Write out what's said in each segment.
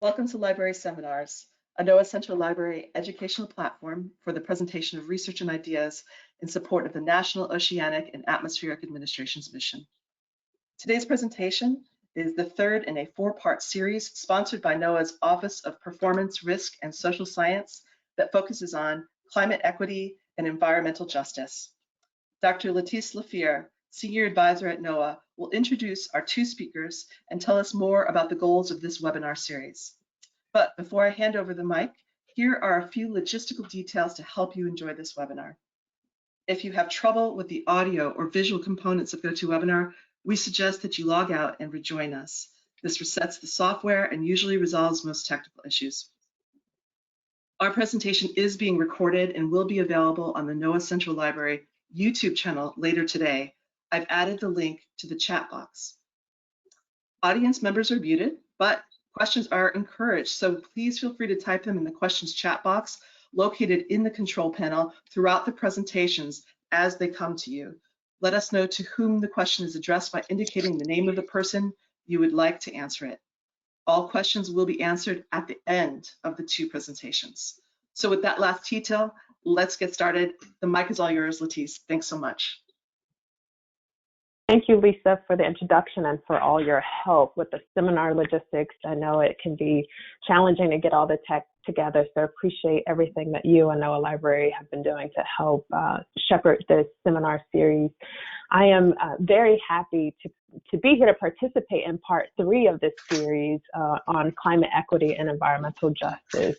Welcome to Library Seminars, a NOAA Central Library educational platform for the presentation of research and ideas in support of the National Oceanic and Atmospheric Administration's mission. Today's presentation is the third in a four-part series sponsored by NOAA's Office of Performance, Risk, and Social Science that focuses on climate equity and environmental justice. Dr. Letise LaFeir, Senior Advisor at NOAA, will introduce our two speakers and tell us more about the goals of this webinar series. But before I hand over the mic, here are a few logistical details to help you enjoy this webinar. If you have trouble with the audio or visual components of GoToWebinar, we suggest that you log out and rejoin us. This resets the software and usually resolves most technical issues. Our presentation is being recorded and will be available on the NOAA Central Library YouTube channel later today. I've added the link to the chat box. Audience members are muted, but questions are encouraged, so please feel free to type them in the questions chat box located in the control panel throughout the presentations as they come to you. Let us know to whom the question is addressed by indicating the name of the person you would like to answer it. All questions will be answered at the end of the two presentations. So with that last detail, let's get started. The mic is all yours, Letise. Thanks so much. Thank you, Lisa, for the introduction and for all your help with the seminar logistics. I know it can be challenging to get all the tech together, so appreciate everything that you and NOAA Library have been doing to help shepherd this seminar series. I am very happy to be here to participate in part 3 of this series on climate equity and environmental justice.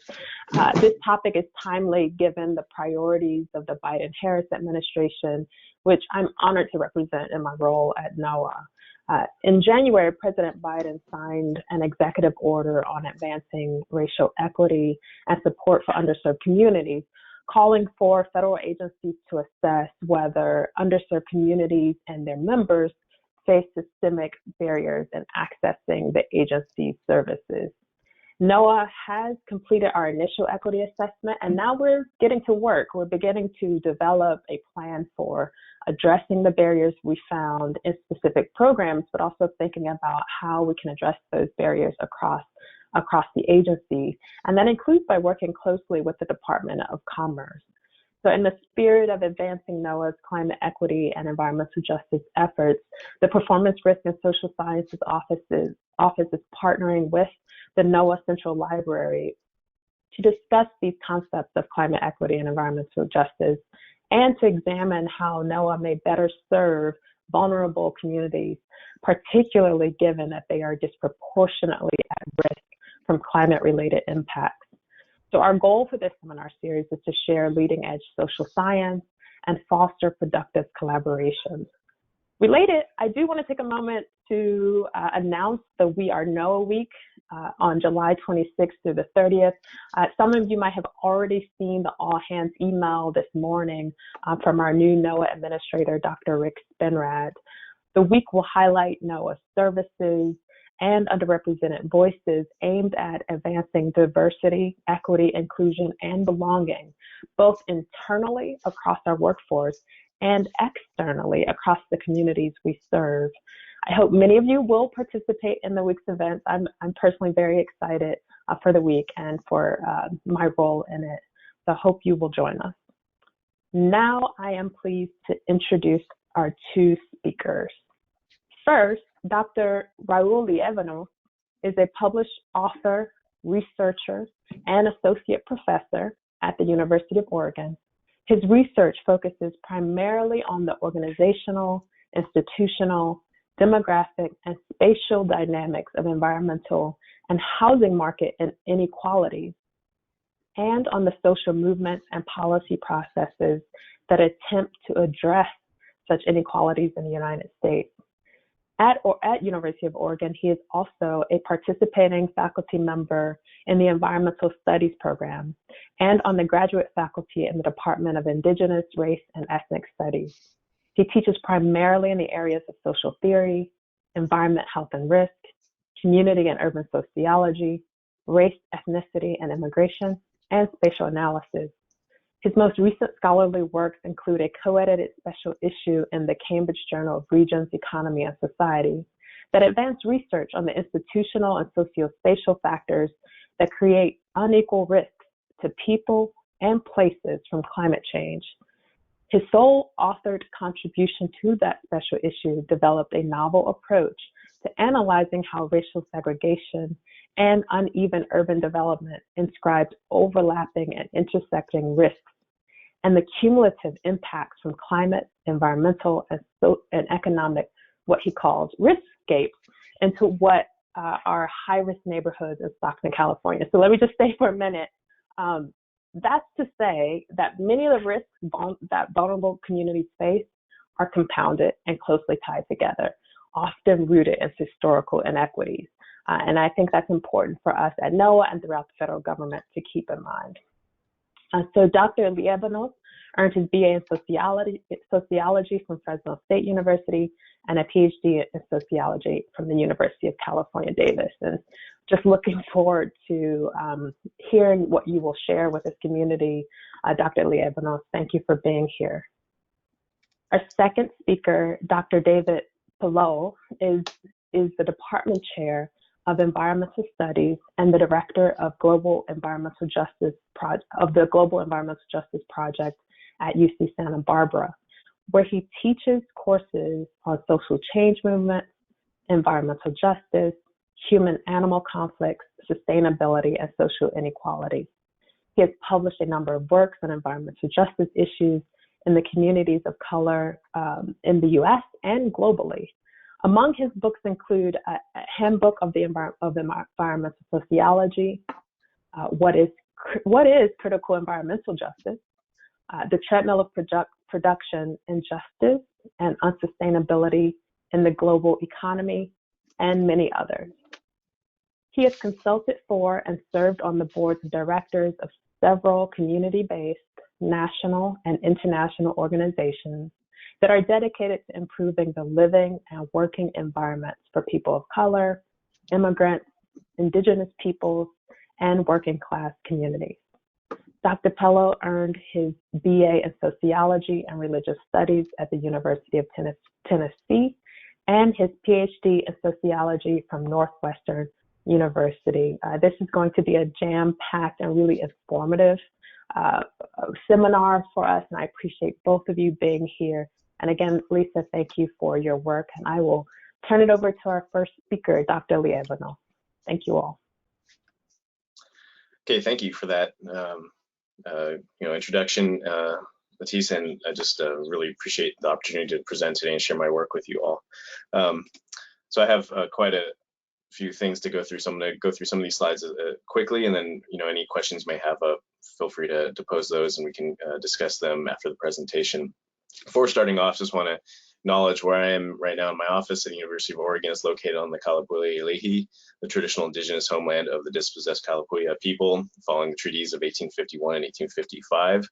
This topic is timely given the priorities of the Biden-Harris administration, which I'm honored to represent in my role at NOAA. In January, President Biden signed an executive order on advancing racial equity and support for underserved communities, calling for federal agencies to assess whether underserved communities and their members face systemic barriers in accessing the agency's services. NOAA has completed our initial equity assessment, and now we're getting to work. We're beginning to develop a plan for addressing the barriers we found in specific programs, but also thinking about how we can address those barriers across the agency. And that includes by working closely with the Department of Commerce. So in the spirit of advancing NOAA's climate equity and environmental justice efforts, the Performance, Risk, and Social Sciences Office is partnering with the NOAA Central Library to discuss these concepts of climate equity and environmental justice, and to examine how NOAA may better serve vulnerable communities, particularly given that they are disproportionately at risk from climate-related impacts. So our goal for this seminar series is to share leading-edge social science and foster productive collaborations. Related, I do want to take a moment to announce the We Are NOAA Week on July 26th through the 30th. Some of you might have already seen the all-hands email this morning from our new NOAA administrator, Dr. Rick Spinrad. The week will highlight NOAA services and underrepresented voices aimed at advancing diversity, equity, inclusion, and belonging, both internally across our workforce and externally across the communities we serve. I hope many of you will participate in the week's events. I'm personally very excited for the week and for my role in it. So I hope you will join us. Now I am pleased to introduce our two speakers. First, Dr. Raoul Liévanos is a published author, researcher, and associate professor at the University of Oregon. His research focuses primarily on the organizational, institutional, demographic, and spatial dynamics of environmental and housing market inequalities, and on the social movements and policy processes that attempt to address such inequalities in the United States. At University of Oregon, he is also a participating faculty member in the Environmental Studies program and on the graduate faculty in the Department of Indigenous, Race, and Ethnic Studies. He teaches primarily in the areas of social theory, environment, health, and risk, community and urban sociology, race, ethnicity, and immigration, and spatial analysis. His most recent scholarly works include a co-edited special issue in the Cambridge Journal of Regions, Economy, and Society that advance research on the institutional and sociospatial factors that create unequal risks to people and places from climate change. His sole authored contribution to that special issue developed a novel approach to analyzing how racial segregation and uneven urban development inscribed overlapping and intersecting risks and the cumulative impacts from climate, environmental, and economic, what he calls riskscapes, into what are high-risk neighborhoods in Stockton, California. So let me just say for a minute, that's to say that many of the risks that vulnerable communities face are compounded and closely tied together, often rooted in historical inequities. And I think that's important for us at NOAA and throughout the federal government to keep in mind. So Dr. Liévanos earned his BA in sociology from Fresno State University and a PhD in sociology from the University of California, Davis. And just looking forward to hearing what you will share with this community. Dr. Liévanos, thank you for being here. Our second speaker, Dr. David Pellow, is the department chair of Environmental Studies and the director of the Global Environmental Justice Project at UC Santa Barbara, where he teaches courses on social change movements, environmental justice, human-animal conflicts, sustainability, and social inequality. He has published a number of works on environmental justice issues in the communities of color in the US and globally. Among his books include a handbook of environmental sociology, what is critical environmental justice, the treadmill of production, injustice, and unsustainability in the global economy, and many others. He has consulted for and served on the boards of directors of several community-based, national, and international organizations that are dedicated to improving the living and working environments for people of color, immigrants, indigenous peoples, and working class communities. Dr. Pellow earned his BA in sociology and religious studies at the University of Tennessee and his PhD in sociology from Northwestern University. This is going to be a jam-packed and really informative seminar for us, and I appreciate both of you being here. And again, Lisa, thank you for your work, and I will turn it over to our first speaker, Dr. Liévanos. Thank you all. Okay, thank you for that introduction, Letise, and I just really appreciate the opportunity to present today and share my work with you all. So I have quite a few things to go through, so I'm going to go through some of these slides quickly, and then any questions you may have, feel free to pose those, and we can discuss them after the presentation. Before starting off, just want to acknowledge where I am right now in my office at the University of Oregon. It's located on the Kalapuya, the traditional indigenous homeland of the dispossessed Kalapuya people, following the treaties of 1851 and 1855.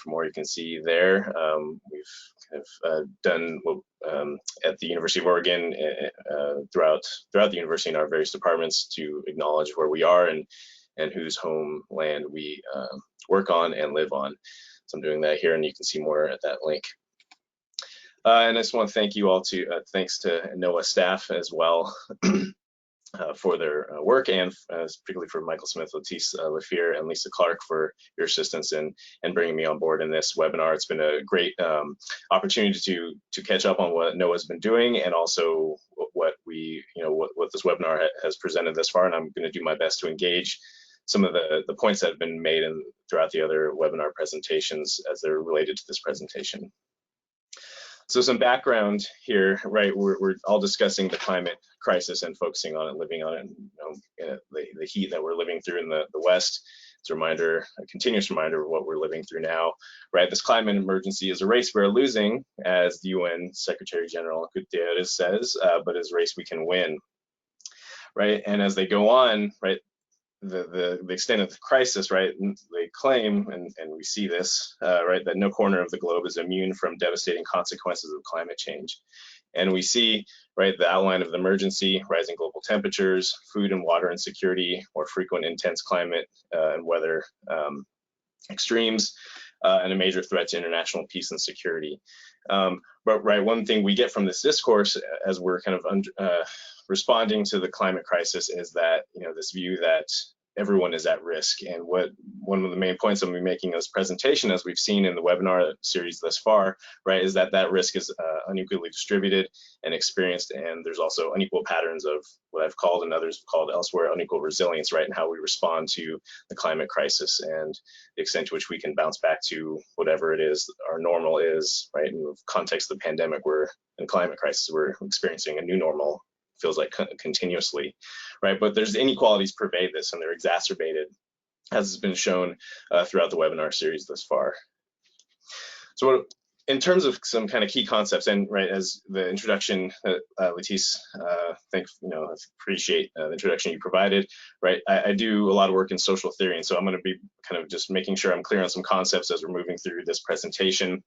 From where you can see there, we've kind of done at the University of Oregon throughout the university in our various departments to acknowledge where we are and whose homeland we work on and live on. So I'm doing that here, and you can see more at that link. And I just want to thank you all thanks to NOAA staff as well for their work, and particularly for Michael Smith, Letise, LaFeir, and Lisa Clark for your assistance in bringing me on board in this webinar. It's been a great opportunity to catch up on what NOAA's been doing, and also what this webinar has presented thus far. And I'm going to do my best to engage some of the points that have been made throughout the other webinar presentations as they're related to this presentation. So some background here, right? We're all discussing the climate crisis and focusing on it, living on it, the heat that we're living through in the West. It's a continuous reminder of what we're living through now, right? This climate emergency is a race we're losing, as the UN Secretary General Guterres says, but is a race we can win, right? And as they go on, right, the extent of the crisis, right, they claim, and we see this, right, that no corner of the globe is immune from devastating consequences of climate change. And we see, right, the outline of the emergency: rising global temperatures, food and water insecurity, more frequent intense climate and weather extremes, and a major threat to international peace and security. But right, one thing we get from this discourse as we're kind of responding to the climate crisis is that, you know, this view that everyone is at risk. And what one of the main points I'm going to be making in this presentation, as we've seen in the webinar series thus far, right, is that that risk is unequally distributed and experienced, and there's also unequal patterns of what I've called and others have called elsewhere unequal resilience, right, and how we respond to the climate crisis and the extent to which we can bounce back to whatever it is our normal is, right. In the context of the pandemic, we're in climate crisis, we're experiencing a new normal, feels like continuously, right? But there's inequalities pervade this, and they're exacerbated, as has been shown throughout the webinar series thus far. So in terms of some kind of key concepts, and right, as the introduction that Letise, appreciate the introduction you provided, right? I do a lot of work in social theory, and so I'm going to be kind of just making sure I'm clear on some concepts as we're moving through this presentation.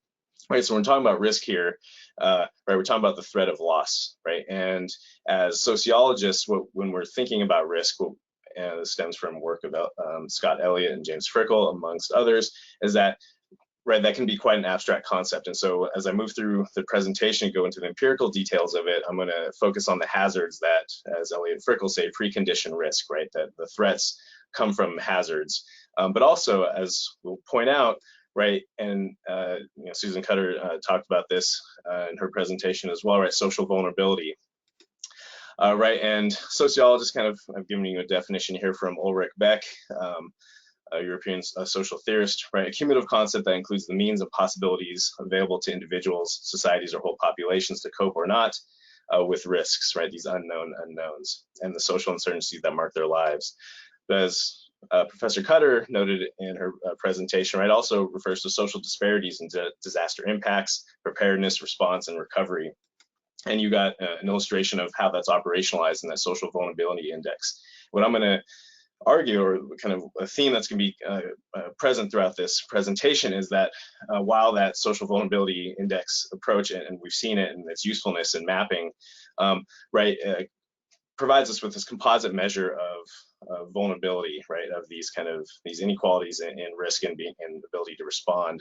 Right, so when we're talking about risk here, right, we're talking about the threat of loss, right? And as sociologists, when we're thinking about risk, and this stems from work about Scott Elliott and James Frickel, amongst others, is that, right, that can be quite an abstract concept. And so as I move through the presentation and go into the empirical details of it, I'm going to focus on the hazards that, as Elliott and Frickel say, precondition risk, right? That the threats come from hazards. But also, as we'll point out, right, and Susan Cutter talked about this in her presentation as well, right, social vulnerability. Right, and sociologists kind of, I've given you a definition here from Ulrich Beck, a European social theorist, right, a cumulative concept that includes the means and possibilities available to individuals, societies, or whole populations to cope or not with risks, right, these unknown unknowns, and the social uncertainties that mark their lives. But as Professor Cutter noted in her presentation, right, also refers to social disparities and disaster impacts, preparedness, response, and recovery. And you got an illustration of how that's operationalized in that social vulnerability index. What I'm going to argue, or kind of a theme that's going to be present throughout this presentation, is that while that social vulnerability index approach, and we've seen it in its usefulness in mapping, right, provides us with this composite measure of vulnerability, right, of these inequalities in risk and ability to respond.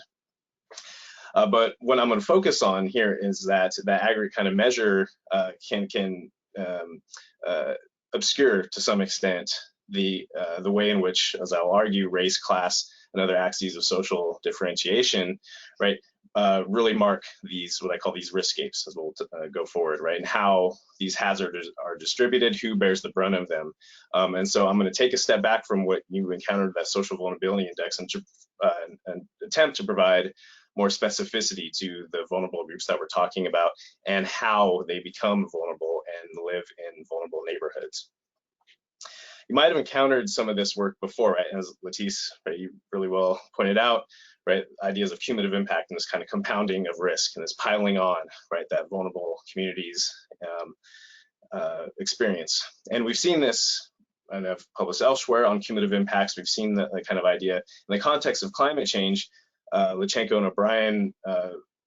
But what I'm going to focus on here is that aggregate kind of measure can obscure to some extent the way in which, as I'll argue, race, class, and other axes of social differentiation, right, really mark these, what I call these riskscapes, as we'll go forward, right, and how these hazards are distributed, who bears the brunt of them. And so I'm going to take a step back from what you encountered, that social vulnerability index, and attempt to provide more specificity to the vulnerable groups that we're talking about and how they become vulnerable and live in vulnerable neighborhoods. You might have encountered some of this work before, right? As Letise, right, you really well pointed out, right? Ideas of cumulative impact and this kind of compounding of risk and this piling on, right? That vulnerable communities experience. And we've seen this, and I've published elsewhere on cumulative impacts. We've seen that kind of idea in the context of climate change. Lachenko and O'Brien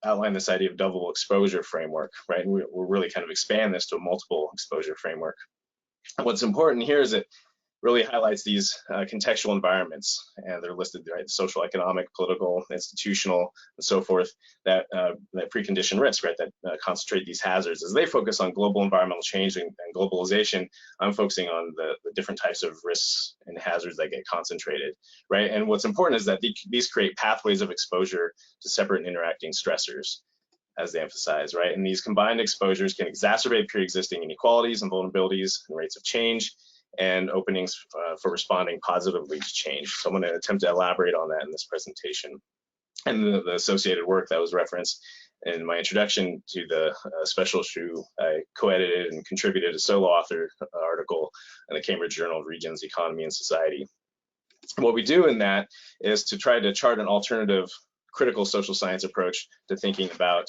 outline this idea of double exposure framework, right? And we'll really kind of expand this to a multiple exposure framework. What's important here is it really highlights these contextual environments, and they're listed, right? Social, economic, political, institutional, and so forth, that precondition risk, right? That concentrate these hazards. As they focus on global environmental change and globalization, I'm focusing on the different types of risks and hazards that get concentrated, right? And what's important is that these create pathways of exposure to separate and interacting stressors, as they emphasize, right? And these combined exposures can exacerbate pre-existing inequalities and vulnerabilities and rates of change, and openings for responding positively to change. So I'm going to attempt to elaborate on that in this presentation. And the associated work that was referenced in my introduction to the special issue, I co-edited and contributed a solo author article in the Cambridge Journal of Regions, Economy, and Society. What we do in that is to try to chart an alternative critical social science approach to thinking about,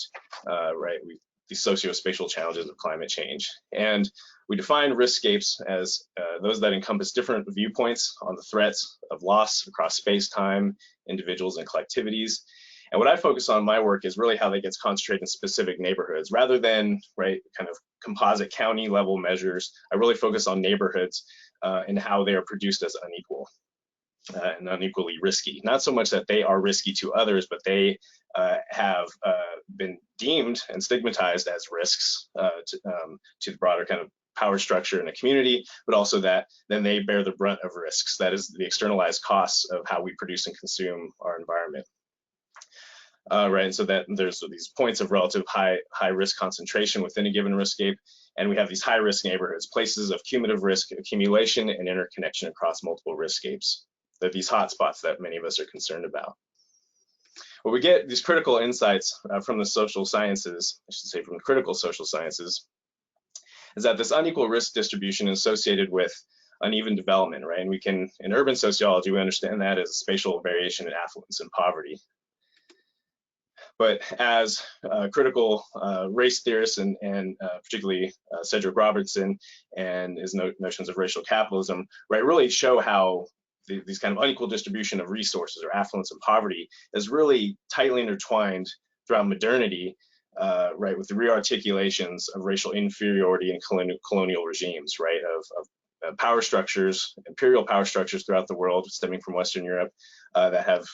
the socio-spatial challenges of climate change. And we define riskscapes as those that encompass different viewpoints on the threats of loss across space, time, individuals, and collectivities. And what I focus on in my work is really how that gets concentrated in specific neighborhoods rather than, right, kind of composite county level measures. I really focus on neighborhoods and how they are produced as unequal. and unequally risky. Not so much that they are risky to others, but they have been deemed and stigmatized as risks to the broader kind of power structure in a community, but also that then they bear the brunt of risks. That is the externalized costs of how we produce and consume our environment. Right, and so that there's these points of relative high risk concentration within a given riskscape, and we have these high risk neighborhoods, places of cumulative risk accumulation and interconnection across multiple riskscapes. They're these hotspots that many of us are concerned about. Well, we get these critical insights from the social sciences, I should say from critical social sciences, is that this unequal risk distribution is associated with uneven development, right? And we can, in urban sociology, we understand that as spatial variation in affluence and poverty. But as critical race theorists and particularly Cedric Robertson and his notions of racial capitalism, right, really show how these kind of unequal distribution of resources or affluence and poverty is really tightly intertwined throughout modernity, right, with the rearticulations of racial inferiority in colonial regimes, right, of power structures, imperial power structures throughout the world stemming from Western Europe that have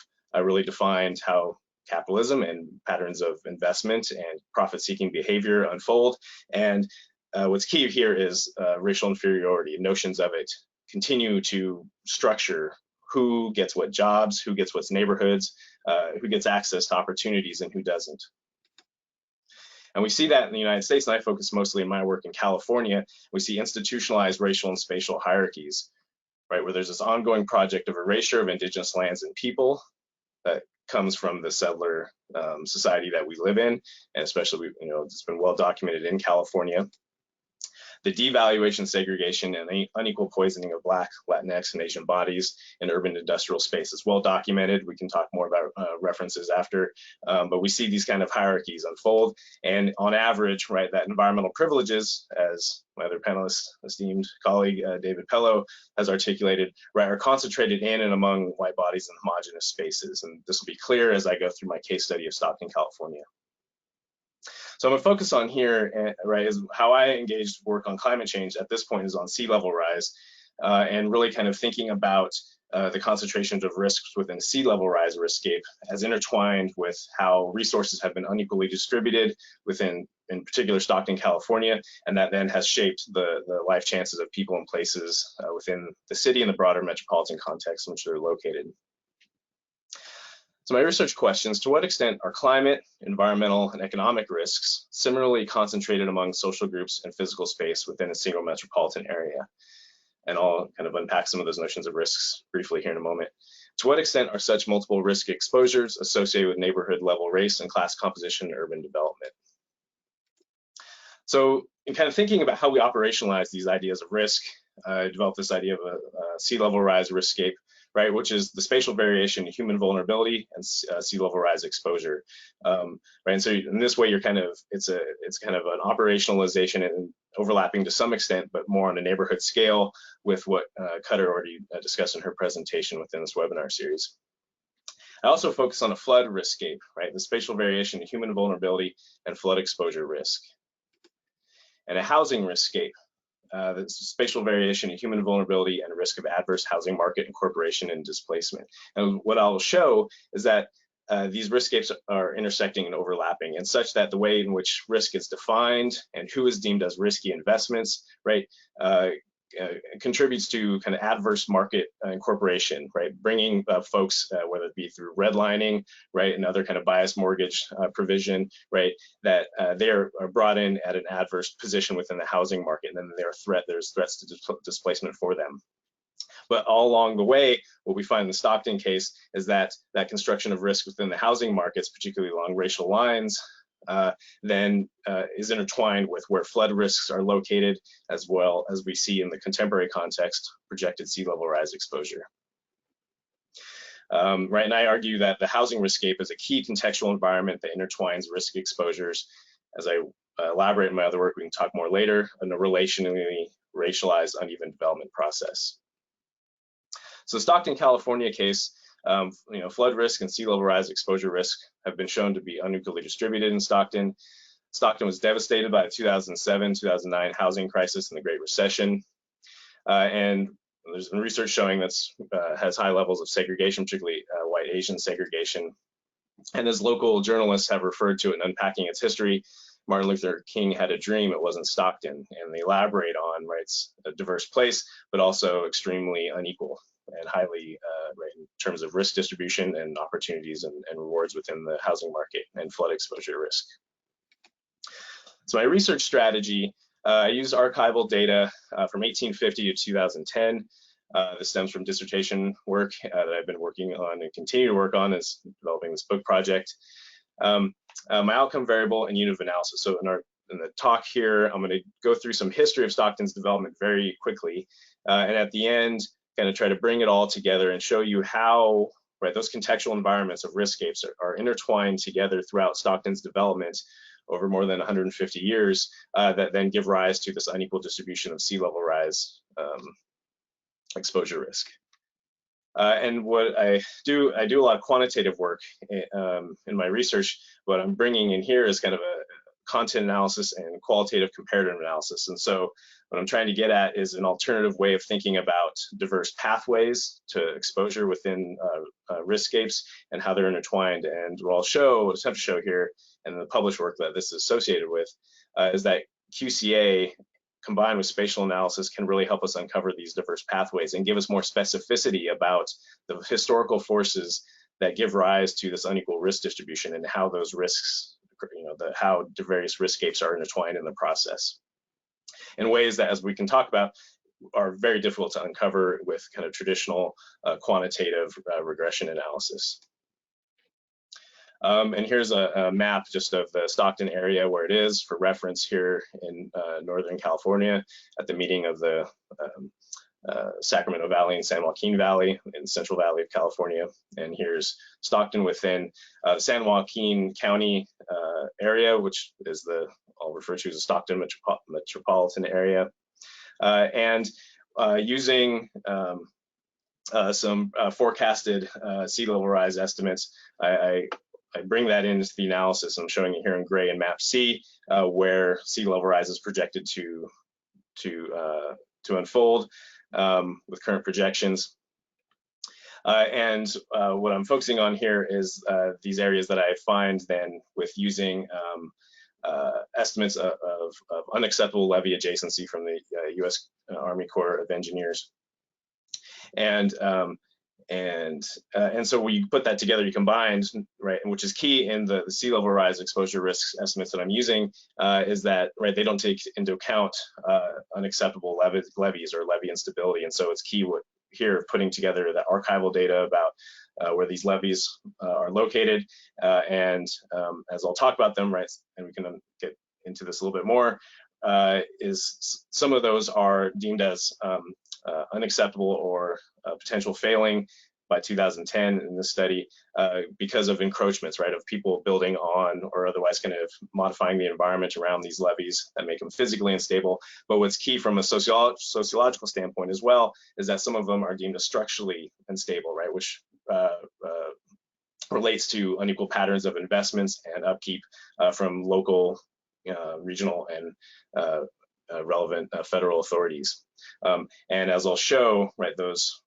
really defined how capitalism and patterns of investment and profit-seeking behavior unfold. And what's key here is racial inferiority. Notions of it continue to structure who gets what jobs, who gets what neighborhoods, who gets access to opportunities, and who doesn't. And we see that in the United States, and I focus mostly in my work in California. We see institutionalized racial and spatial hierarchies, right, where there's this ongoing project of erasure of indigenous lands and people that comes from the settler society that we live in, and especially, you know, it's been well documented in California. The devaluation, segregation, and the unequal poisoning of Black, Latinx, and Asian bodies in urban industrial space is well documented. We can talk more about references after, but we see these kind of hierarchies unfold. And on average, right, that environmental privileges, as my other panelist, esteemed colleague, David Pellow, has articulated, right, are concentrated in and among white bodies in homogeneous spaces. And this will be clear as I go through my case study of Stockton, California. So I'm gonna focus on here, right, is how I engaged work on climate change at this point is on sea level rise, and really kind of thinking about the concentrations of risks within sea level rise riskscape as intertwined with how resources have been unequally distributed within, in particular, Stockton, California, and that then has shaped the life chances of people and places within the city and the broader metropolitan context in which they're located. So my research questions: to what extent are climate, environmental, and economic risks similarly concentrated among social groups and physical space within a single metropolitan area? And I'll kind of unpack some of those notions of risks briefly here in a moment. To what extent are such multiple risk exposures associated with neighborhood level race and class composition in urban development? So in kind of thinking about how we operationalize these ideas of risk, I developed this idea of a sea level rise riskscape, right, which is the spatial variation in human vulnerability and sea level rise exposure, right. And so in this way, you're kind of it's kind of an operationalization and overlapping to some extent, but more on a neighborhood scale with what Cutter already discussed in her presentation within this webinar series. I also focus on a flood riskscape, right, the spatial variation in human vulnerability and flood exposure risk, and a housing riskscape. The spatial variation in human vulnerability and risk of adverse housing market incorporation and displacement. And what I'll show is that these riskscapes are intersecting and overlapping, and such that the way in which risk is defined and who is deemed as risky investments, right, contributes to kind of adverse market incorporation, right, bringing folks, whether it be through redlining, right, and other kind of biased mortgage provision, right, that they are brought in at an adverse position within the housing market, and then there's threats to displacement for them. But all along the way, what we find in the Stockton case is that that construction of risk within the housing markets, particularly along racial lines, then is intertwined with where flood risks are located, as well as we see in the contemporary context, projected sea level rise exposure. Right, and I argue that the housing riskscape is a key contextual environment that intertwines risk exposures. As I elaborate in my other work, we can talk more later, in a relationally racialized uneven development process. So the Stockton, California case, you know, flood risk and sea level rise exposure risk have been shown to be unequally distributed in Stockton. Stockton was devastated by the 2007-2009 housing crisis and the Great Recession. And there's been research showing that's has high levels of segregation, particularly white Asian segregation. And as local journalists have referred to it in unpacking its history, Martin Luther King had a dream, it wasn't Stockton. And they elaborate on, right, it's a diverse place, but also extremely unequal and highly, right, in terms of risk distribution and opportunities and rewards within the housing market and flood exposure risk. So my research strategy, I used archival data from 1850 to 2010. This stems from dissertation work that I've been working on and continue to work on as developing this book project. My outcome variable and unit of analysis. So in the talk here, I'm going to go through some history of Stockton's development very quickly, and at the end, kind of try to bring it all together and show you how, right, those contextual environments of Riskscapes are intertwined together throughout Stockton's development over more than 150 years that then give rise to this unequal distribution of sea level rise exposure risk. And what I do a lot of quantitative work in my research. What I'm bringing in here is kind of a content analysis and qualitative comparative analysis. And so what I'm trying to get at is an alternative way of thinking about diverse pathways to exposure within Riskscapes and how they're intertwined. And what I'll attempt to show here, and the published work that this is associated with, is that QCA combined with spatial analysis can really help us uncover these diverse pathways and give us more specificity about the historical forces that give rise to this unequal risk distribution and how those risks, how the various Riskscapes are intertwined in the process in ways that, as we can talk about, are very difficult to uncover with kind of traditional quantitative regression analysis. And here's a map just of the Stockton area where it is for reference here in Northern California at the meeting of the Sacramento Valley and San Joaquin Valley in the Central Valley of California. And here's Stockton within San Joaquin County area, which is I'll refer to as the Stockton metropolitan area. And using some forecasted sea level rise estimates, I bring that into the analysis. I'm showing it here in gray in map C, where sea level rise is projected to unfold with current projections. And what I'm focusing on here is these areas that I find then with using estimates of unacceptable levee adjacency from the U.S. Army Corps of Engineers. And so we put that together, you combined, right, which is key in the sea level rise exposure risk estimates that I'm using, is that, right, they don't take into account unacceptable levees or levee instability. And so it's key here putting together the archival data about where these levees are located. And as I'll talk about them, right, and we can get into this a little bit more, is some of those are deemed as unacceptable or potential failing by 2010 in this study because of encroachments, right, of people building on or otherwise kind of modifying the environment around these levees that make them physically unstable. But what's key from a sociological standpoint as well is that some of them are deemed as structurally unstable, right, which relates to unequal patterns of investments and upkeep from local, regional, and relevant federal authorities. And as I'll show, right, those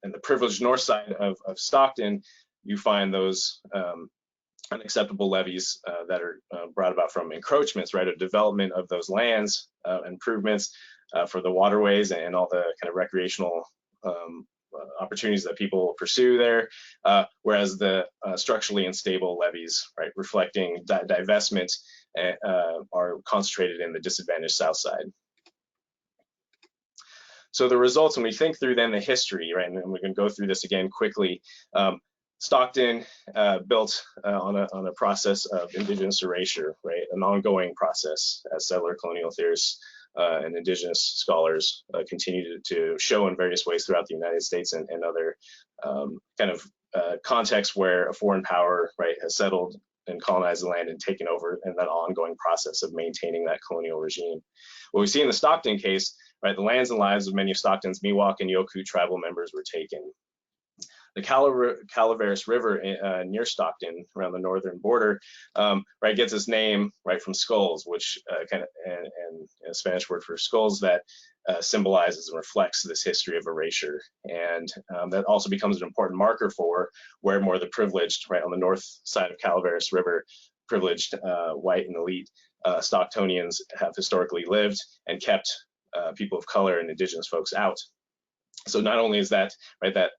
in the privileged north side of Stockton, you find those unacceptable levees that are brought about from encroachments, right, a development of those lands, improvements for the waterways and all the kind of recreational opportunities that people pursue there, whereas the structurally unstable levees, right, reflecting divestment, are concentrated in the disadvantaged south side. So the results, when we think through then the history, right, and we can go through this again quickly. Stockton built on a process of Indigenous erasure, right, an ongoing process as settler colonial theorists and Indigenous scholars continue to show in various ways throughout the United States and other kind of contexts where a foreign power, right, has settled and colonized the land and taken over in that ongoing process of maintaining that colonial regime. What we see in the Stockton case, right, the lands and lives of many of Stockton's Miwok and Yokut tribal members were taken. the Calaveras River near Stockton, around the northern border, right, gets its name right from skulls, which and a Spanish word for skulls that symbolizes and reflects this history of erasure. And that also becomes an important marker for where more of the privileged, right, on the north side of Calaveras River, privileged white and elite Stocktonians have historically lived and kept people of color and indigenous folks out. So not only is that, right, that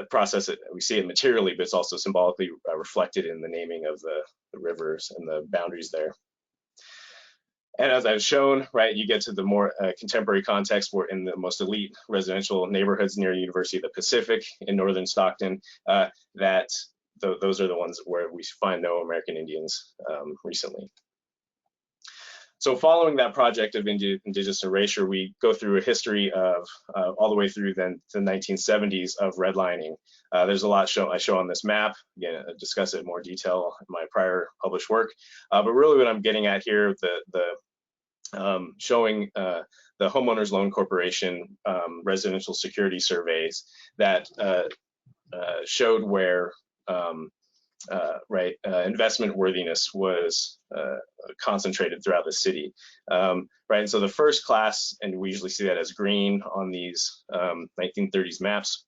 process, we see it materially, but it's also symbolically reflected in the naming of the rivers and the boundaries there. And as I've shown, right, you get to the more contemporary context where in the most elite residential neighborhoods near the University of the Pacific in northern Stockton, that those are the ones where we find no American Indians recently. So following that project of indigenous erasure, we go through a history of all the way through then the 1970s of redlining. There's a lot I show on this map. Again, I discuss it in more detail in my prior published work. But really what I'm getting at here, showing the Homeowners Loan Corporation residential security surveys that showed where investment worthiness was concentrated throughout the city, right? And so the first class, and we usually see that as green on these 1930s maps,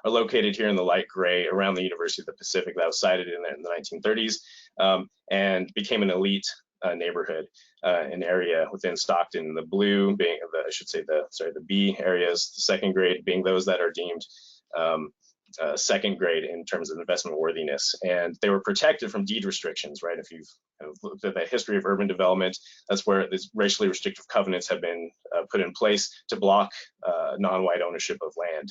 are located here in the light gray around the University of the Pacific that was cited in the 1930s and became an elite neighborhood, an area within Stockton. The blue being the B areas, the second grade being those that are deemed second grade in terms of investment worthiness, and they were protected from deed restrictions, right? If you've looked at the history of urban development, that's where these racially restrictive covenants have been put in place to block non-white ownership of land.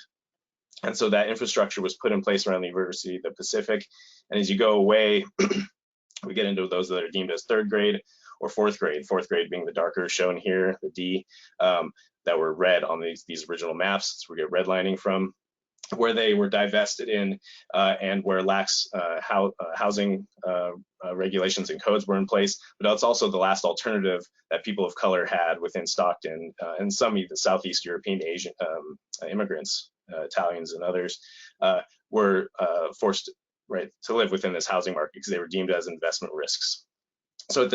And so that infrastructure was put in place around the University of the Pacific. And as you go away, we get into those that are deemed as third grade or fourth grade being the darker shown here, the D, that were red on these original maps. That's where we get redlining from, where they were divested in and where lax housing regulations and codes were in place. But that's also the last alternative that people of color had within Stockton, and some even Southeast European Asian immigrants, Italians and others, were forced, right, to live within this housing market because they were deemed as investment risks. So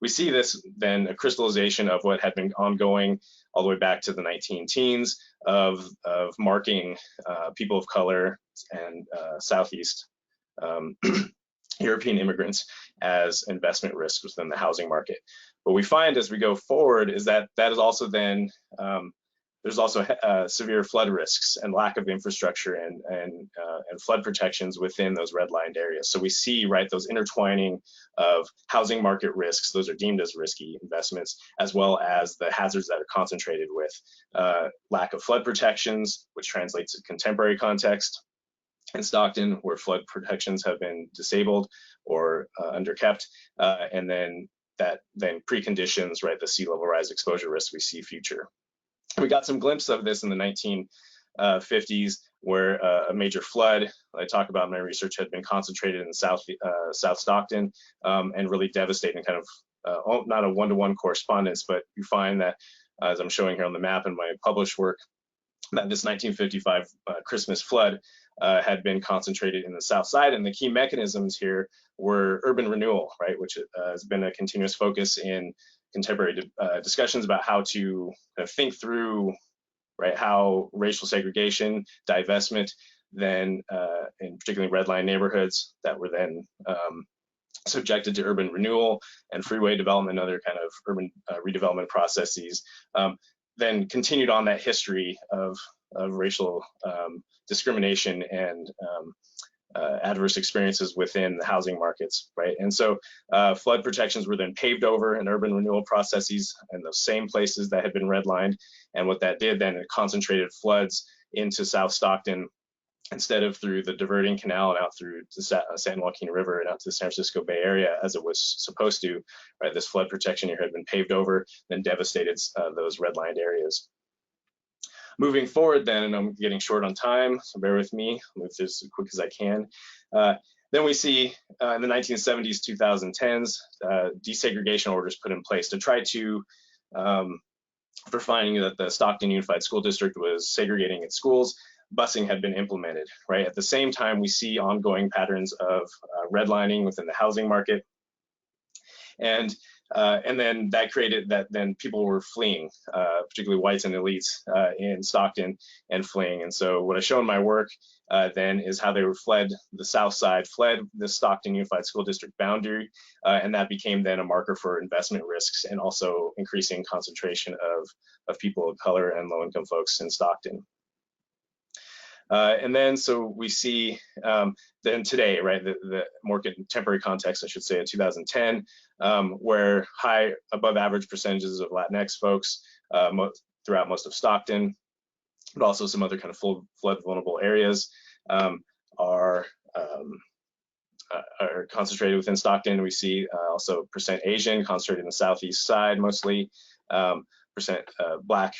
we see this then a crystallization of what had been ongoing all the way back to the 19-teens of marking people of color and Southeast European immigrants as investment risks within the housing market. What we find as we go forward is that is also then there's also severe flood risks and lack of infrastructure and flood protections within those redlined areas. So we see, right, those intertwining of housing market risks, those are deemed as risky investments, as well as the hazards that are concentrated with lack of flood protections, which translates to contemporary context in Stockton, where flood protections have been disabled or underkept, and then preconditions, right, the sea level rise exposure risk we see future. We got some glimpse of this in the 1950s, where a major flood I talk about in my research had been concentrated in South Stockton and really devastating, kind of not a one-to-one correspondence, but you find that, as I'm showing here on the map in my published work, that this 1955 Christmas flood had been concentrated in the South Side, and the key mechanisms here were urban renewal, right, which has been a continuous focus in contemporary discussions about how to think through, right, how racial segregation, divestment, then in particularly redline neighborhoods that were then subjected to urban renewal and freeway development and other kind of urban redevelopment processes, then continued on that history of racial discrimination and adverse experiences within the housing markets, right? And so flood protections were then paved over in urban renewal processes in those same places that had been redlined. And what that did then, it concentrated floods into South Stockton instead of through the diverting canal and out through the San Joaquin River and out to the San Francisco Bay Area as it was supposed to, right? This flood protection here had been paved over, then devastated those redlined areas. Moving forward then, and I'm getting short on time, so bear with me, I'll move this as quick as I can. Then we see in the 1970s, 2010s, desegregation orders put in place to try to, for finding that the Stockton Unified School District was segregating its schools, busing had been implemented, right? At the same time, we see ongoing patterns of redlining within the housing market. And then that created that then people were fleeing, particularly whites and elites in Stockton and fleeing. And so what I show in my work then is how they were fled the south side, fled the Stockton Unified School District boundary, and that became then a marker for investment risks and also increasing concentration of people of color and low-income folks in Stockton. And then so we see then today, right, the more contemporary context, I should say, in 2010, where high above average percentages of Latinx folks throughout most of Stockton, but also some other kind of flood vulnerable areas are concentrated within Stockton. We see also percent Asian concentrated in the southeast side mostly. Percent Black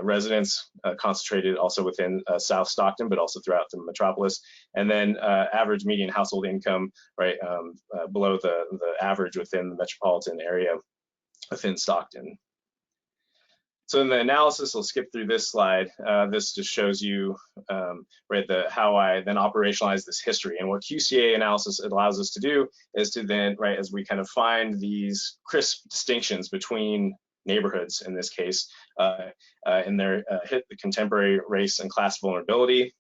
residents concentrated also within South Stockton, but also throughout the metropolis. And then average median household income, right, below the average within the metropolitan area within Stockton. So in the analysis, I'll skip through this slide. This just shows you right, how I then operationalize this history. And what QCA analysis allows us to do is to then, right, as we kind of find these crisp distinctions between neighborhoods in this case, in their hit the contemporary race and class vulnerability,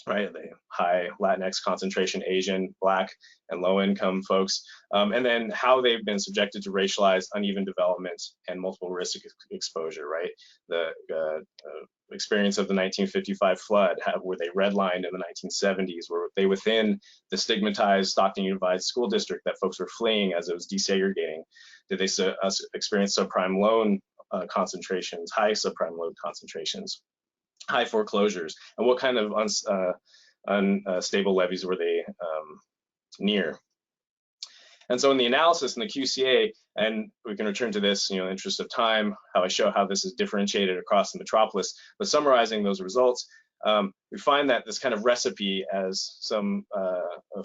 right? The high Latinx concentration, Asian, Black, and low-income folks, and then how they've been subjected to racialized uneven development and multiple risk exposure, right? The experience of the 1955 flood, were they redlined in the 1970s? Were they within the stigmatized Stockton Unified School District that folks were fleeing as it was desegregating? Did they experience subprime loan concentrations, high subprime loan concentrations, high foreclosures, and what kind of unstable levies were they near? And so in the analysis in the QCA, and we can return to this, in the interest of time, how I show how this is differentiated across the metropolis, but summarizing those results, we find that this kind of recipe, as some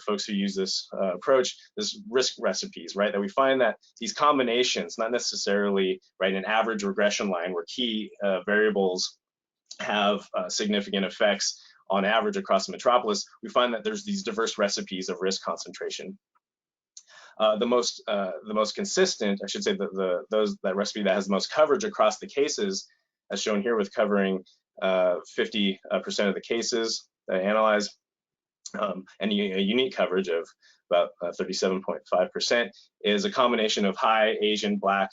folks who use this approach, this risk recipes, right, that we find that these combinations, not necessarily, right, an average regression line where key variables have significant effects on average across the metropolis, we find that there's these diverse recipes of risk concentration. The most consistent, I should say, that recipe that has the most coverage across the cases, as shown here, with covering 50% of the cases that I analyzed, and a unique coverage of about 37.5%, is a combination of high Asian, Black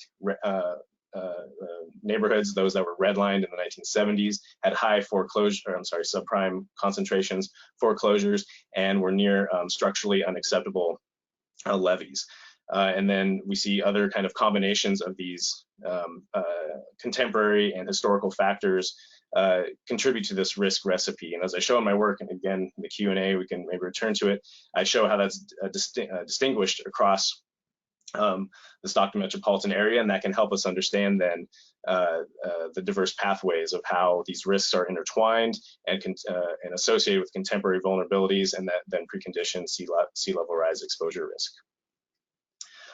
neighborhoods, those that were redlined in the 1970s, had high subprime concentrations, foreclosures, and were near structurally unacceptable levies. And then we see other kind of combinations of these contemporary and historical factors contribute to this risk recipe. And as I show in my work, and again, in the Q&A, we can maybe return to it, I show how that's distinguished across the Stockton metropolitan area, and that can help us understand then the diverse pathways of how these risks are intertwined and associated with contemporary vulnerabilities, and that then precondition sea level rise exposure risk.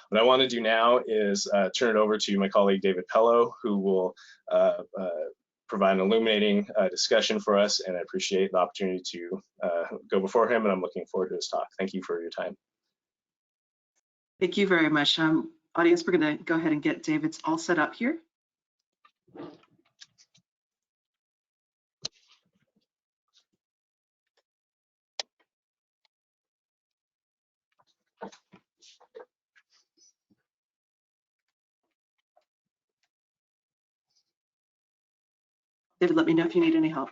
What I want to do now is turn it over to my colleague David Pellow, who will provide an illuminating discussion for us, and I appreciate the opportunity to go before him, and I'm looking forward to his talk. Thank you for your time. Thank you very much. Audience, we're going to go ahead and get David's all set up here. David, let me know if you need any help.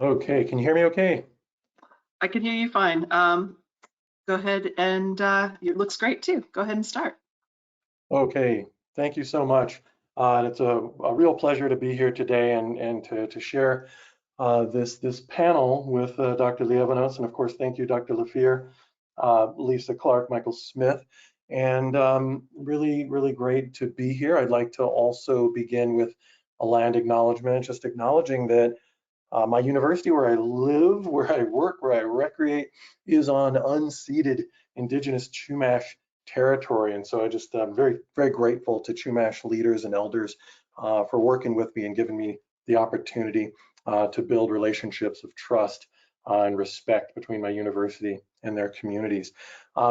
Okay, can you hear me okay? I can hear you fine. Go ahead, and it looks great too. Go ahead and start. Okay, thank you so much. It's a real pleasure to be here today and to share this panel with Dr. Liévanos, and of course, thank you, Dr. LaFeir, Lisa Clark, Michael Smith, And really, really great to be here. I'd like to also begin with a land acknowledgement, just acknowledging that my university, where I live, where I work, where I recreate, is on unceded Indigenous Chumash territory. And so I just am very, very grateful to Chumash leaders and elders for working with me and giving me the opportunity to build relationships of trust and respect between my university and their communities.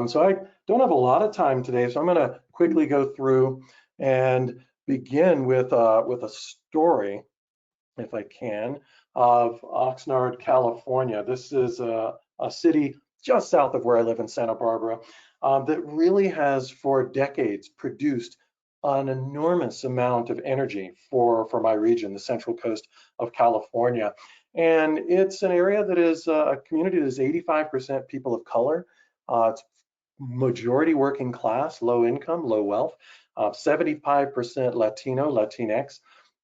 So I don't have a lot of time today, so I'm going to quickly go through and begin with a story, if I can, of Oxnard, California. This is a city just south of where I live in Santa Barbara that really has for decades produced an enormous amount of energy for my region, the Central Coast of California. And it's an area that is a community that is 85% people of color. It's majority working class, low income, low wealth, 75% Latino, Latinx.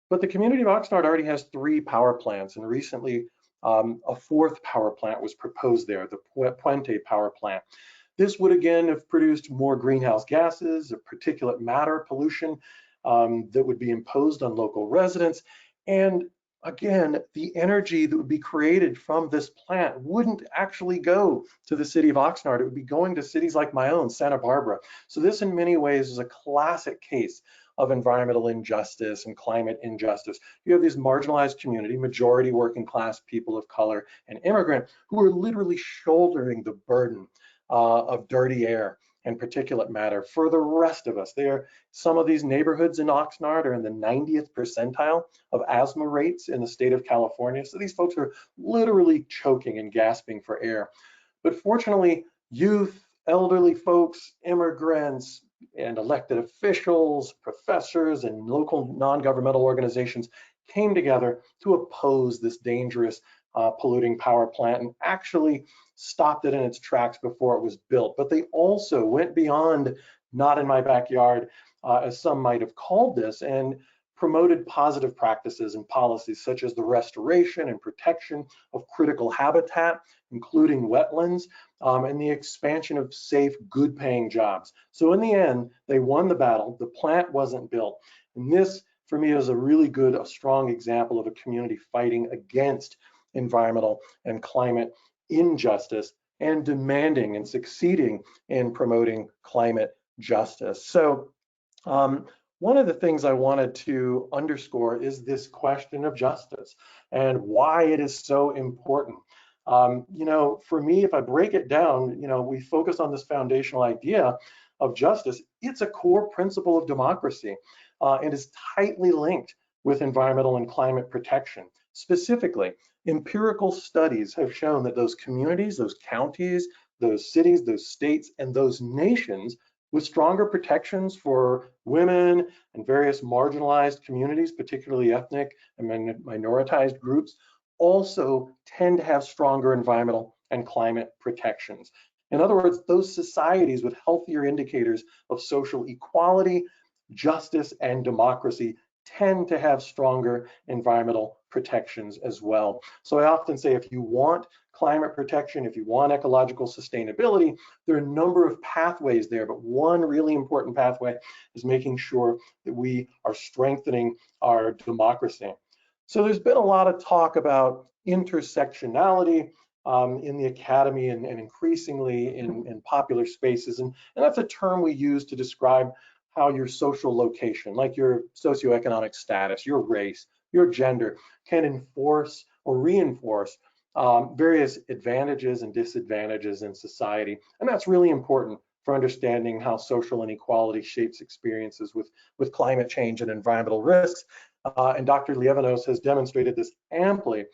But the community of Oxnard already has 3 power plants, and recently a 4th power plant was proposed there, the Puente power plant. This would again have produced more greenhouse gases, particulate matter pollution that would be imposed on local residents. And again, the energy that would be created from this plant wouldn't actually go to the city of Oxnard. It would be going to cities like my own, Santa Barbara. So this in many ways is a classic case of environmental injustice and climate injustice. You have these marginalized community, majority working class people of color and immigrant, who are literally shouldering the burden of dirty air and particulate matter for the rest of us. Some of these neighborhoods in Oxnard are in the 90th percentile of asthma rates in the state of California. So these folks are literally choking and gasping for air. But fortunately, youth, elderly folks, immigrants, and elected officials, professors, and local non-governmental organizations came together to oppose this dangerous polluting power plant and actually stopped it in its tracks before it was built. But they also went beyond not in my backyard, as some might have called this, and promoted positive practices and policies such as the restoration and protection of critical habitat, including wetlands, and the expansion of safe, good-paying jobs. So in the end, they won the battle. The plant wasn't built. And this, for me, is a really good, a strong example of a community fighting against environmental and climate injustice and demanding and succeeding in promoting climate justice. So one of the things I wanted to underscore is this question of justice and why it is so important. For me, if I break it down, we focus on this foundational idea of justice. It's a core principle of democracy and is tightly linked with environmental and climate protection. Specifically, empirical studies have shown that those communities, those counties, those cities, those states, and those nations with stronger protections for women and various marginalized communities, particularly ethnic and minoritized groups, also tend to have stronger environmental and climate protections. In other words, those societies with healthier indicators of social equality, justice, and democracy tend to have stronger environmental protections as well. So I often say, if you want climate protection, if you want ecological sustainability, there are a number of pathways there, but one really important pathway is making sure that we are strengthening our democracy. So there's been a lot of talk about intersectionality in the academy and increasingly in popular spaces, and that's a term we use to describe how your social location, like your socioeconomic status, your race, your gender, can enforce or reinforce various advantages and disadvantages in society. And that's really important for understanding how social inequality shapes experiences with climate change and environmental risks. And Dr. Liévanos has demonstrated this amply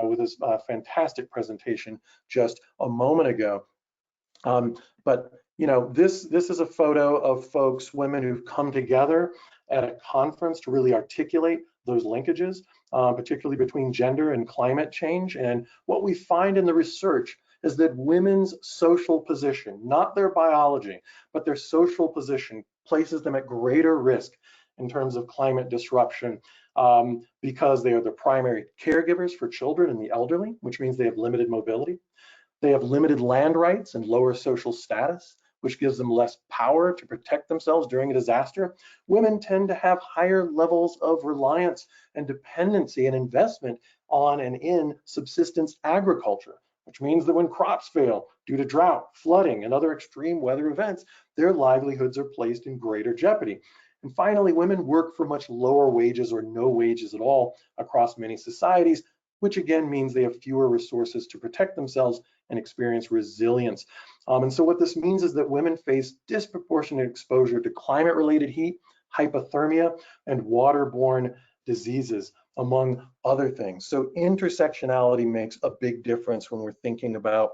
with his fantastic presentation just a moment ago. But this is a photo of folks, women who've come together at a conference to really articulate those linkages, particularly between gender and climate change. And what we find in the research is that women's social position, not their biology, but their social position, places them at greater risk in terms of climate disruption because they are the primary caregivers for children and the elderly, which means they have limited mobility. They have limited land rights and lower social status, which gives them less power to protect themselves during a disaster. Women tend to have higher levels of reliance and dependency and investment on and in subsistence agriculture, which means that when crops fail due to drought, flooding, and other extreme weather events, their livelihoods are placed in greater jeopardy. And finally, women work for much lower wages or no wages at all across many societies, which again means they have fewer resources to protect themselves and experience resilience. And so what this means is that women face disproportionate exposure to climate-related heat, hypothermia, and waterborne diseases, among other things. So intersectionality makes a big difference when we're thinking about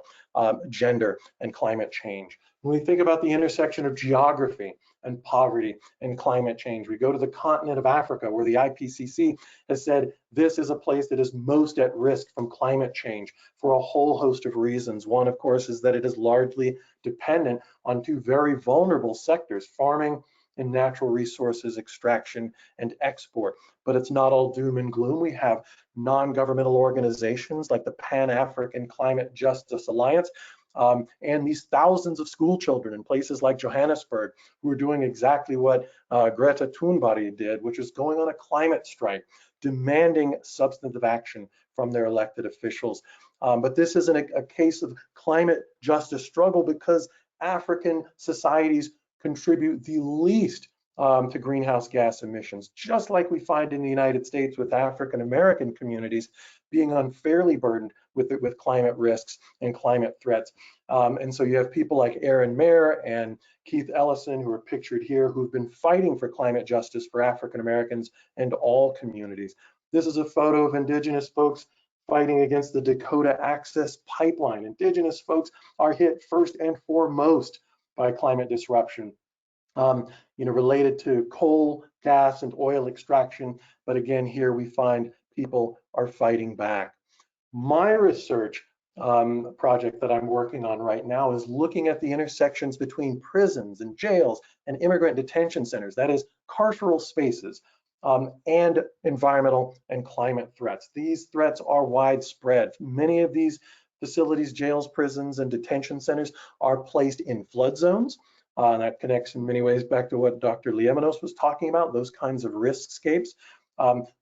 gender and climate change. When we think about the intersection of geography and poverty and climate change, we go to the continent of Africa, where the IPCC has said this is a place that is most at risk from climate change for a whole host of reasons. One, of course, is that it is largely dependent on two very vulnerable sectors, farming and natural resources extraction and export. But it's not all doom and gloom. We have non-governmental organizations like the Pan-African Climate Justice Alliance, and these thousands of school children in places like Johannesburg who are doing exactly what Greta Thunberg did, which is going on a climate strike, demanding substantive action from their elected officials. But this isn't a case of climate justice struggle because African societies contribute the least to greenhouse gas emissions, just like we find in the United States with African American communities being unfairly burdened with climate risks and climate threats. And so you have people like Aaron Mayer and Keith Ellison, who are pictured here, who've been fighting for climate justice for African Americans and all communities. This is a photo of Indigenous folks fighting against the Dakota Access Pipeline. Indigenous folks are hit first and foremost by climate disruption, related to coal, gas, and oil extraction. But again, here we find people are fighting back. My research project that I'm working on right now is looking at the intersections between prisons and jails and immigrant detention centers, that is carceral spaces, and environmental and climate threats. These threats are widespread. Many of these facilities, jails, prisons, and detention centers are placed in flood zones. That connects in many ways back to what Dr. Liévanos was talking about, those kinds of riskscapes.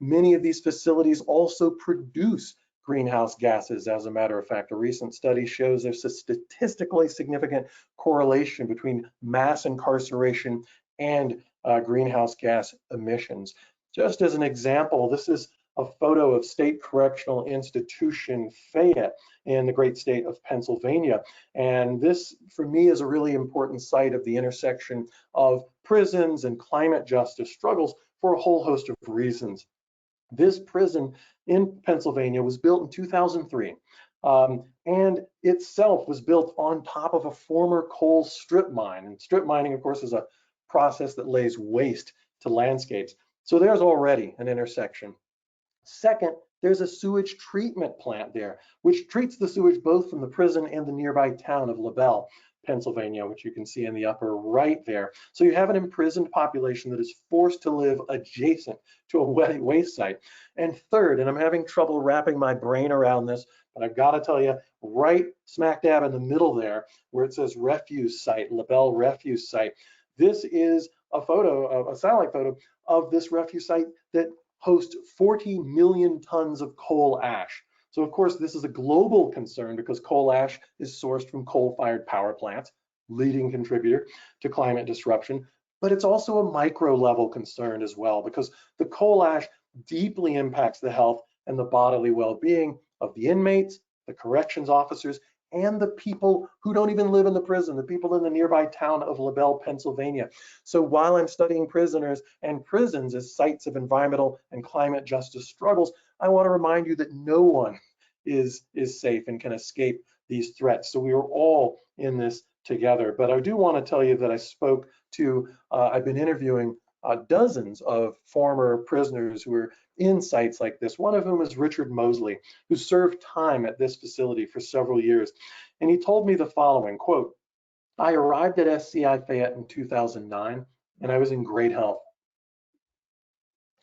Many of these facilities also produce greenhouse gases. As a matter of fact, a recent study shows there's a statistically significant correlation between mass incarceration and greenhouse gas emissions. Just as an example, this is a photo of State Correctional Institution Fayette in the great state of Pennsylvania. And this, for me, is a really important site of the intersection of prisons and climate justice struggles for a whole host of reasons. This prison in Pennsylvania was built in 2003, and itself was built on top of a former coal strip mine. And strip mining, of course, is a process that lays waste to landscapes. So there's already an intersection. Second, there's a sewage treatment plant there, which treats the sewage both from the prison and the nearby town of LaBelle, Pennsylvania, which you can see in the upper right there. So you have an imprisoned population that is forced to live adjacent to a wet waste site. And third, and I'm having trouble wrapping my brain around this, but I've got to tell you, right smack dab in the middle there, where it says refuse site, LaBelle refuse site, this is a photo, a satellite photo of this refuse site that hosts 40 million tons of coal ash. So of course, this is a global concern because coal ash is sourced from coal-fired power plants, leading contributor to climate disruption. But it's also a micro level concern as well, because the coal ash deeply impacts the health and the bodily well-being of the inmates, the corrections officers, and the people who don't even live in the prison, the people in the nearby town of LaBelle, Pennsylvania. So while I'm studying prisoners and prisons as sites of environmental and climate justice struggles, I want to remind you that no one is safe and can escape these threats. So we are all in this together. But I do want to tell you that I spoke to, I've been interviewing dozens of former prisoners who are in sites like this, one of whom is Richard Mosley, who served time at this facility for several years. And he told me the following, quote, "I arrived at SCI Fayette in 2009, and I was in great health.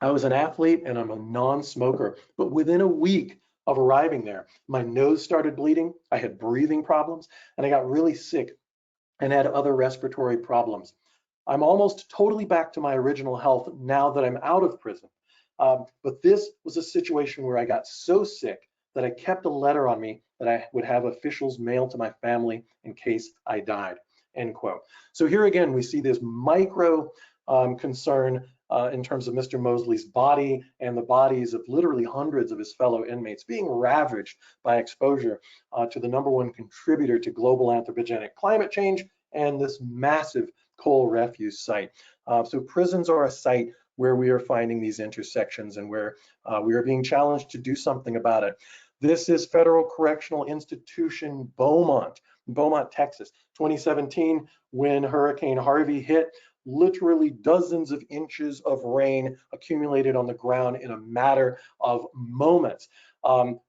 I was an athlete and I'm a non-smoker, but within a week of arriving there, my nose started bleeding, I had breathing problems, and I got really sick and had other respiratory problems. I'm almost totally back to my original health now that I'm out of prison. But this was a situation where I got so sick that I kept a letter on me that I would have officials mail to my family in case I died, end quote. So here again, we see this micro concern in terms of Mr. Mosley's body and the bodies of literally hundreds of his fellow inmates being ravaged by exposure to the #1 contributor to global anthropogenic climate change and this massive coal refuse site. So prisons are a site where we are finding these intersections and where we are being challenged to do something about it. This is Federal Correctional Institution Beaumont, Texas, 2017, when Hurricane Harvey hit. Literally dozens of inches of rain accumulated on the ground in a matter of moments.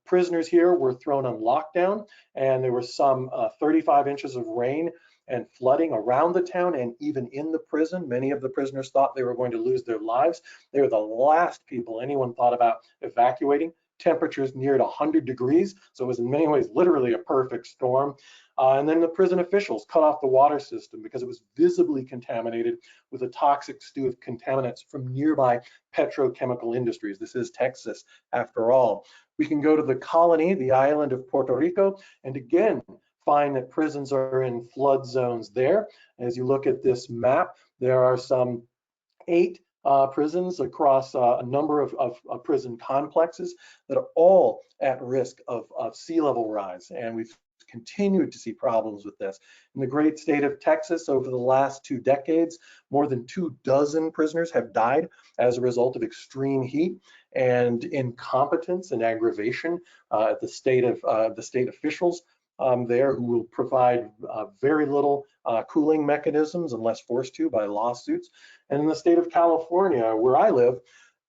Prisoners here were thrown on lockdown, and there were some 35 inches of rain and flooding around the town and even in the prison. Many of the prisoners thought they were going to lose their lives. They were the last people anyone thought about evacuating. Temperatures neared 100 degrees, so it was in many ways literally a perfect storm. And then the prison officials cut off the water system because it was visibly contaminated with a toxic stew of contaminants from nearby petrochemical industries. This is Texas, after all. We can go to the colony, the island of Puerto Rico, and again, find that prisons are in flood zones there. As you look at this map, there are some 8 prisons across a number of prison complexes that are all at risk of sea level rise. And we've continued to see problems with this. In the great state of Texas, over the last 2 decades, more than 24 prisoners have died as a result of extreme heat and incompetence and aggravation at the state officials there, who will provide very little cooling mechanisms unless forced to by lawsuits. And in the state of California, where I live,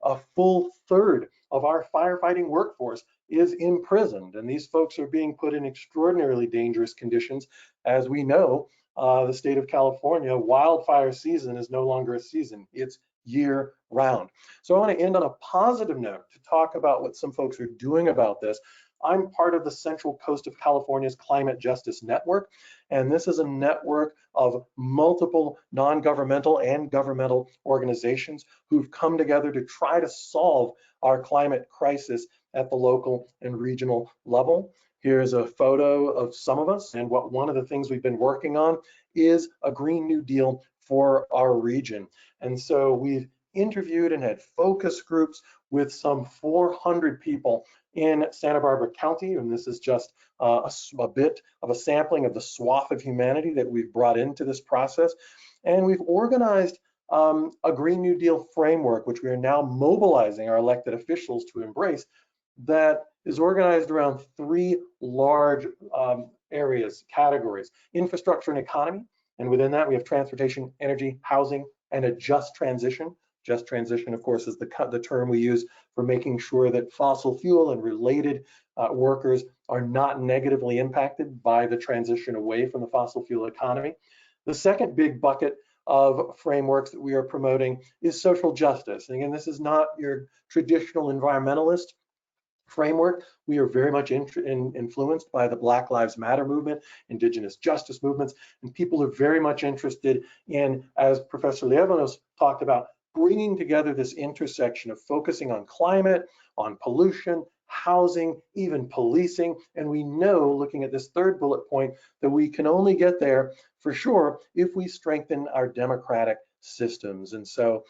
a full third of our firefighting workforce is imprisoned, and these folks are being put in extraordinarily dangerous conditions. As we know, the state of California, wildfire season is no longer a season, it's year round. So I want to end on a positive note to talk about what some folks are doing about this. I'm part of the Central Coast of California's Climate Justice Network, and this is a network of multiple non-governmental and governmental organizations who've come together to try to solve our climate crisis at the local and regional level. Here's a photo of some of us, and one of the things we've been working on is a Green New Deal for our region. And so we've interviewed and had focus groups with some 400 people in Santa Barbara County, and this is just a bit of a sampling of the swath of humanity that we've brought into this process. And we've organized a Green New Deal framework, which we are now mobilizing our elected officials to embrace, that is organized around 3 large areas, categories: infrastructure and economy, and within that we have transportation, energy, housing, and a just transition. Just transition, of course, is the term we use for making sure that fossil fuel and related workers are not negatively impacted by the transition away from the fossil fuel economy. The second big bucket of frameworks that we are promoting is social justice. And again, this is not your traditional environmentalist framework. We are very much influenced by the Black Lives Matter movement, Indigenous justice movements, and people are very much interested in, as Professor Liévanos talked about, bringing together this intersection of focusing on climate, on pollution, housing, even policing. And we know, looking at this third bullet point, that we can only get there for sure if we strengthen our democratic systems. And so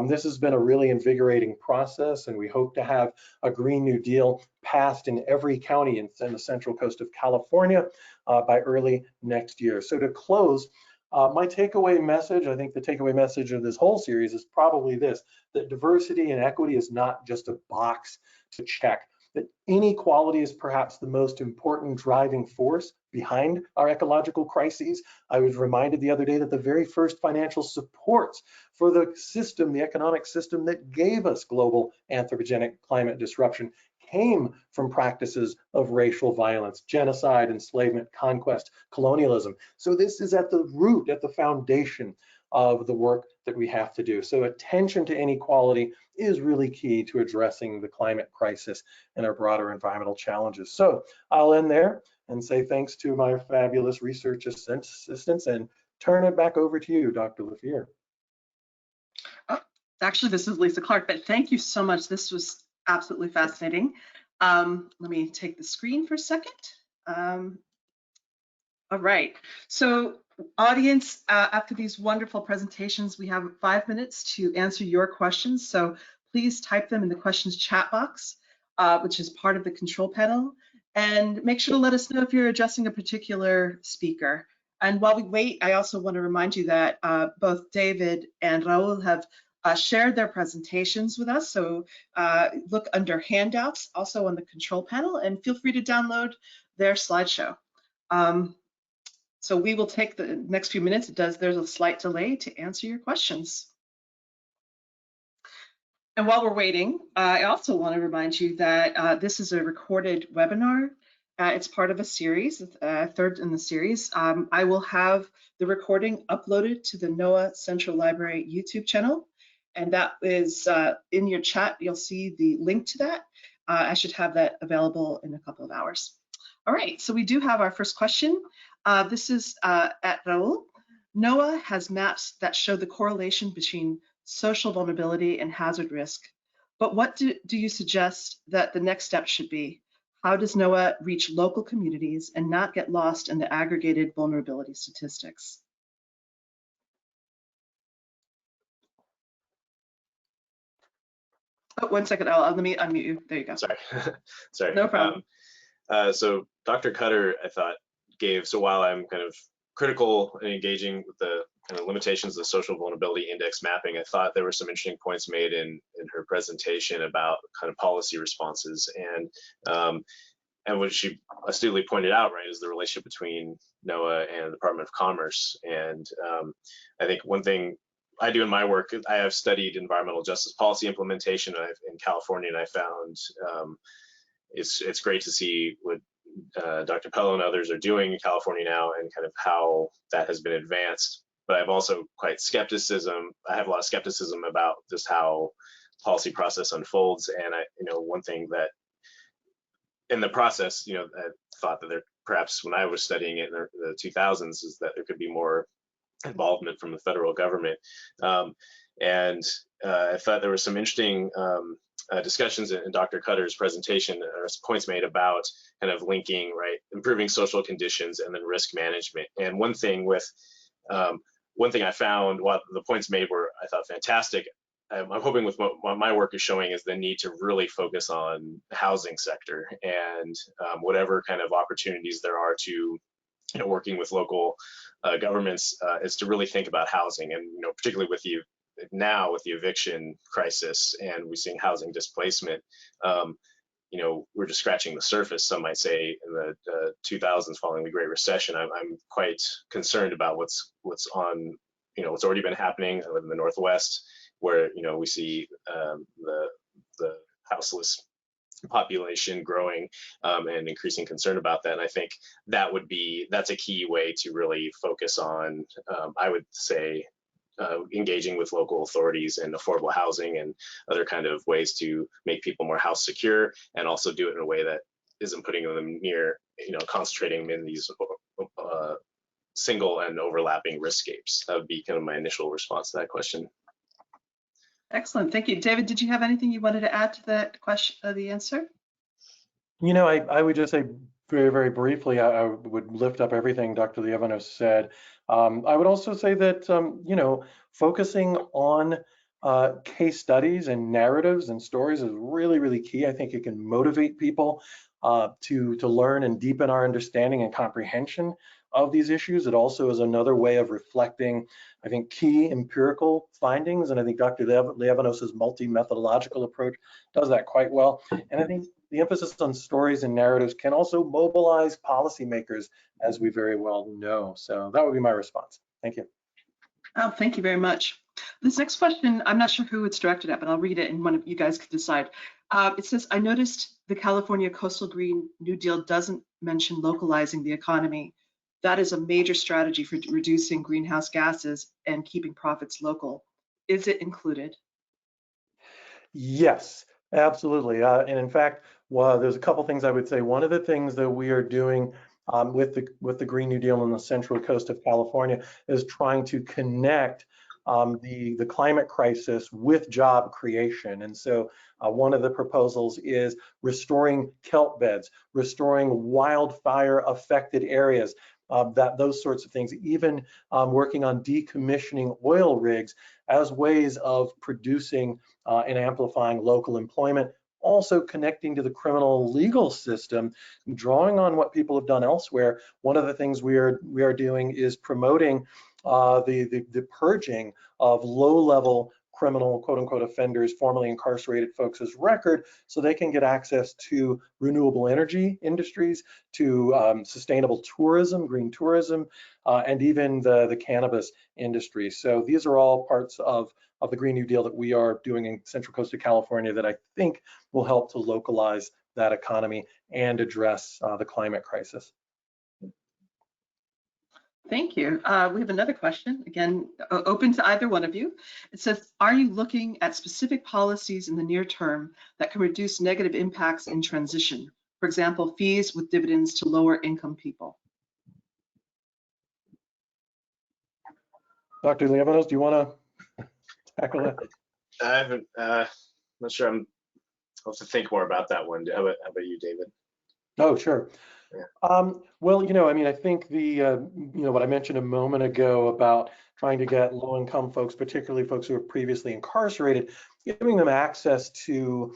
this has been a really invigorating process, and we hope to have a Green New Deal passed in every county in the Central Coast of California by early next year. So to close, my takeaway message, I think the takeaway message of this whole series is probably this: that diversity and equity is not just a box to check, that inequality is perhaps the most important driving force behind our ecological crises. I was reminded the other day that the very first financial supports for the system, the economic system that gave us global anthropogenic climate disruption, came from practices of racial violence, genocide, enslavement, conquest, colonialism. So this is at the root, at the foundation of the work that we have to do. So attention to inequality is really key to addressing the climate crisis and our broader environmental challenges. So I'll end there and say thanks to my fabulous research assistants and turn it back over to you, Dr. LaFeir. Actually, this is Lisa Clark, but thank you so much. This was absolutely fascinating. Let me take the screen for a second. All right, so audience, after these wonderful presentations, we have 5 minutes to answer your questions. So please type them in the questions chat box, which is part of the control panel. And make sure to let us know if you're addressing a particular speaker. And while we wait, I also want to remind you that both David and Raoul have shared their presentations with us. So look under handouts, also on the control panel, and feel free to download their slideshow. So we will take the next few minutes. There's a slight delay to answer your questions. And while we're waiting, I also want to remind you that this is a recorded webinar. It's part of a series, third in the series. I will have the recording uploaded to the NOAA Central Library YouTube channel. And that is in your chat, you'll see the link to that. I should have that available in a couple of hours. All right, so we do have our first question. This is at Raoul. NOAA has maps that show the correlation between social vulnerability and hazard risk. But what do you suggest that the next step should be? How does NOAA reach local communities and not get lost in the aggregated vulnerability statistics? Oh, 1 second, let me unmute you. There you go. Sorry, sorry. No problem. So Dr. Cutter, I thought, gave, so while I'm kind of critical and engaging with the kind of limitations of the social vulnerability index mapping, I thought there were some interesting points made in her presentation about kind of policy responses. And what she astutely pointed out, right, is the relationship between NOAA and the Department of Commerce. And I think one thing I do in my work, I have studied environmental justice policy implementation in California, and I found it's great to see what Dr. Pellow and others are doing in California now and kind of how that has been advanced. But I have also I have a lot of skepticism about just how policy process unfolds. And one thing that in the process, I thought that perhaps when I was studying it in the 2000s is that there could be more involvement from the federal government. And I thought there were some interesting discussions in Dr. Cutter's presentation, or points made about kind of linking, right, improving social conditions and then risk management. And one thing I found, while the points made were, I thought, fantastic, I'm hoping with what my work is showing is the need to really focus on the housing sector and whatever kind of opportunities there are to, working with local governments is to really think about housing. And, particularly with the eviction crisis and we're seeing housing displacement, we're just scratching the surface, some might say, in the 2000s following the Great Recession. I'm quite concerned about what's already been happening. I live in the Northwest, where we see the houseless population growing and increasing concern about that. And I think that's a key way to really focus on, I would say, engaging with local authorities and affordable housing and other kind of ways to make people more house secure, and also do it in a way that isn't putting them near, concentrating them in these single and overlapping riskscapes. That would be kind of my initial response to that question. Excellent, thank you. David, did you have anything you wanted to add to that question, the answer? I would just say very, very briefly, I would lift up everything Dr. Liévanos said. I would also say that, focusing on case studies and narratives and stories is really, really key. I think it can motivate people to learn and deepen our understanding and comprehension of these issues. It also is another way of reflecting, I think, key empirical findings. And I think Dr. Liévanos' multi-methodological approach does that quite well. And I think the emphasis on stories and narratives can also mobilize policymakers, as we very well know. So that would be my response. Thank you. Oh, thank you very much. This next question, I'm not sure who it's directed at, but I'll read it and one of you guys can decide. It says, I noticed the California Coastal Green New Deal doesn't mention localizing the economy. That is a major strategy for reducing greenhouse gases and keeping profits local. Is it included? Yes, absolutely. And in fact, there's a couple things I would say. One of the things that we are doing with the Green New Deal on the central coast of California is trying to connect the climate crisis with job creation. And so one of the proposals is restoring kelp beds, restoring wildfire affected areas, those sorts of things, even working on decommissioning oil rigs as ways of producing and amplifying local employment, also connecting to the criminal legal system, drawing on what people have done elsewhere. One of the things we are doing is promoting the purging of low-level criminal, quote-unquote, offenders, formerly incarcerated folks' record, so they can get access to renewable energy industries, to sustainable tourism, green tourism, and even the cannabis industry. So these are all parts of the Green New Deal that we are doing in Central Coast of California that I think will help to localize that economy and address the climate crisis. Thank you. We have another question, again, open to either one of you. It says, are you looking at specific policies in the near term that can reduce negative impacts in transition? For example, fees with dividends to lower income people. Dr. Liévanos, do you want to tackle that? I haven't, not sure. I'll have to think more about that one. How about you, David? Oh, sure. Yeah. Well, I mean, I think what I mentioned a moment ago about trying to get low-income folks, particularly folks who are previously incarcerated, giving them access to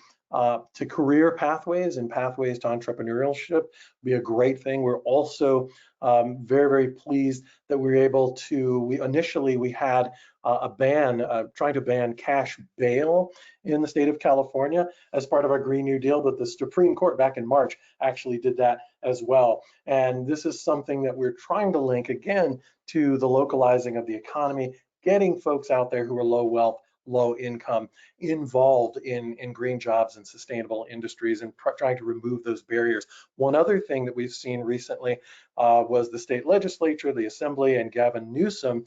career pathways and pathways to entrepreneurship would be a great thing. We're also very, very pleased that we were able to, initially we had a ban, trying to ban cash bail in the state of California as part of our Green New Deal, but the Supreme Court back in March actually did that as well. And this is something that we're trying to link again to the localizing of the economy, getting folks out there who are low wealth, low income, involved in green jobs and sustainable industries, and trying to remove those barriers. One other thing that we've seen recently was the state legislature, the assembly, and Gavin Newsom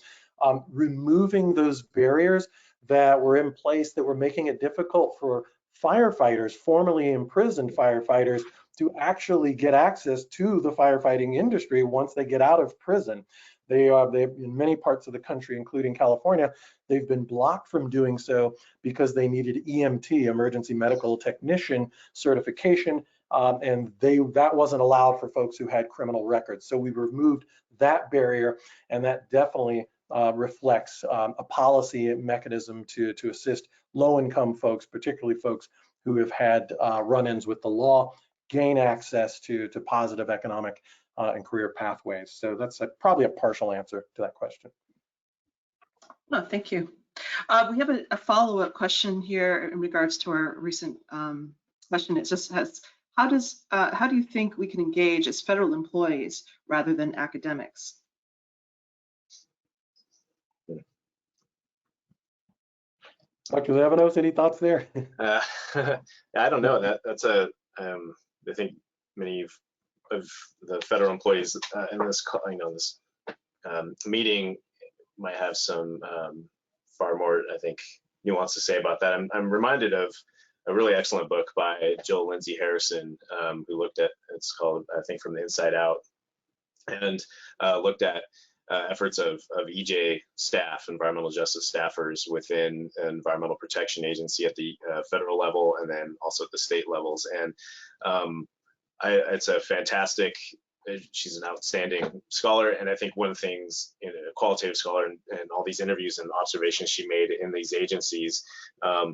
removing those barriers that were in place that were making it difficult for firefighters, formerly imprisoned firefighters, to actually get access to the firefighting industry once they get out of prison. They in many parts of the country, including California, they've been blocked from doing so because they needed EMT, emergency medical technician certification, and that wasn't allowed for folks who had criminal records. So we removed that barrier, and that definitely reflects a policy mechanism to assist low-income folks, particularly folks who have had run-ins with the law, gain access to positive economic and career pathways. So that's probably a partial answer to that question. No, thank you. We have a follow-up question here in regards to our recent question. It just has, how do you think we can engage as federal employees rather than academics? Dr. Liévanos, any thoughts there? I don't know. That's I think many of the federal employees in this, this meeting might have some far more, I think, nuance to say about that. I'm reminded of a really excellent book by Jill Lindsay Harrison, who looked at, it's called, I think, From the Inside Out, and looked at efforts of EJ staff, environmental justice staffers within an environmental protection agency at the federal level, and then also at the state levels. And it's a fantastic, she's an outstanding scholar. And I think one of the things, a qualitative scholar, and all these interviews and observations she made in these agencies, I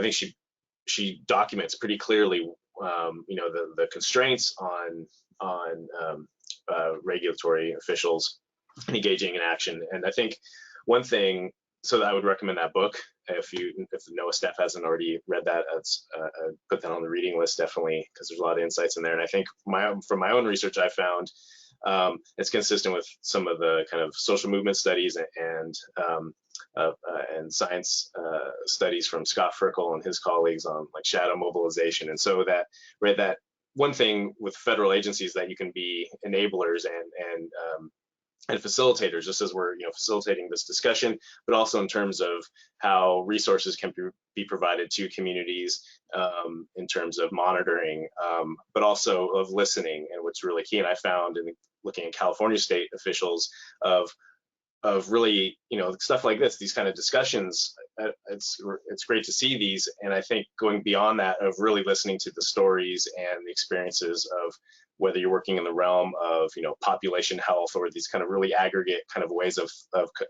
think she documents pretty clearly, the constraints on regulatory officials engaging in action. And I think one thing, so I would recommend that book if the NOAA staff hasn't already read that. Put that on the reading list, definitely, because there's a lot of insights in there. And I think from my own research, I found it's consistent with some of the kind of social movement studies and science studies from Scott Frickel and his colleagues on like shadow mobilization. And so that one thing with federal agencies that you can be enablers and and facilitators, just as we're facilitating this discussion, but also in terms of how resources can be provided to communities in terms of monitoring, but also of listening. And what's really key, and I found in looking at California state officials, of really, stuff like this, these kind of discussions, it's great to see these. And I think going beyond that, of really listening to the stories and the experiences of whether you're working in the realm of, population health, or these kind of really aggregate kind of ways of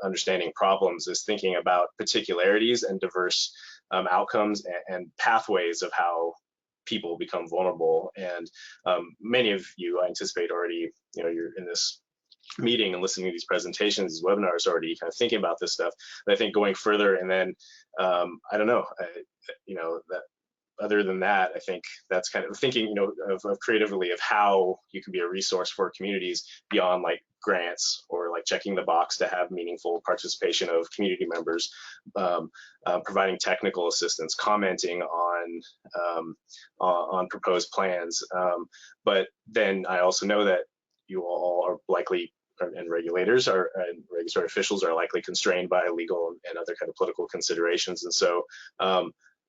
understanding problems, is thinking about particularities and diverse outcomes and pathways of how people become vulnerable. And many of you, I anticipate, already, you're in this meeting and listening to these presentations, these webinars, already kind of thinking about this stuff. But I think going further, and then I don't know, that other than that, I think that's kind of thinking, of creatively of how you can be a resource for communities beyond like grants, or like checking the box to have meaningful participation of community members, providing technical assistance, commenting on proposed plans. But then I also know that you all are likely, and regulators and regulatory officials are likely constrained by legal and other kind of political considerations. And so